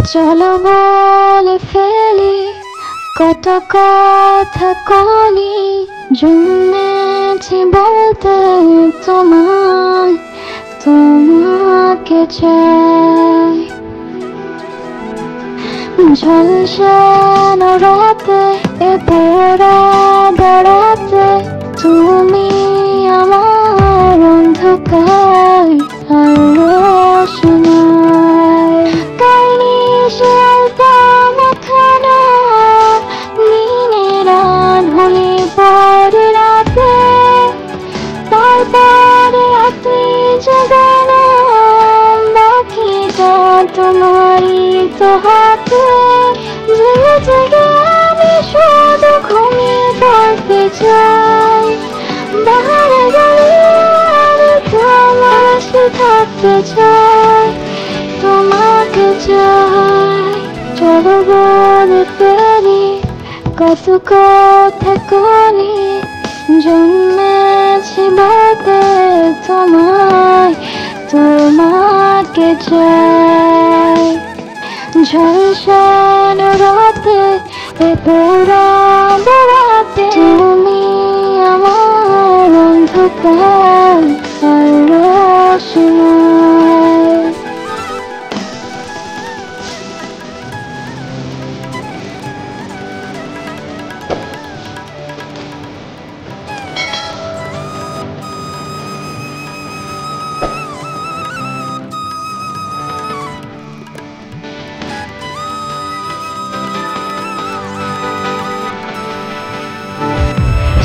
চলো বলে ফেলি কত কথা কলি, জন্মেছি বলতে তোমায়, তোমাকে চাই। ঝলসানো রাতে এ পোড়া বেড়াতে, তুমি আমার অন্ধকার আর রোশনাই। কাইনি শিয়ালতাম এখানে দিনের আঁধুলি পরে রাতে, তারপরে রাত্রি জাগালাম বাকিটা তোমারই তো হাতে। জেগে জেগে আমি শুধু ঘুমিয়ে পড়তে চাই, বাহারে গলিয়ে তোমার সাথে থাকতে চাই, তোমাকে চাই। চলো বলে ফেলি কত কথা কলি, জন্মেছি বলতে তোমায়, তোমাকে চাই। ঝলসানো রাতে এ পোড়া বেড়াতে, তুমি আমার অন্ধকার আর রোশনাই।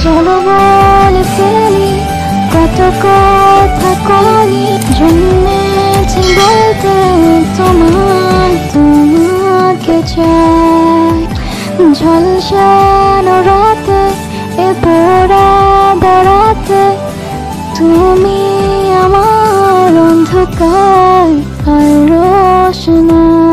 চলো বলে ফেলি কত কথা কলি, জন্মেছি বলতে তোমায়, তোমাকে চাই। ঝলসানো রাতে এ পোড়া বেড়াতে, তুমি আমার অন্ধকার আর রোশনাই।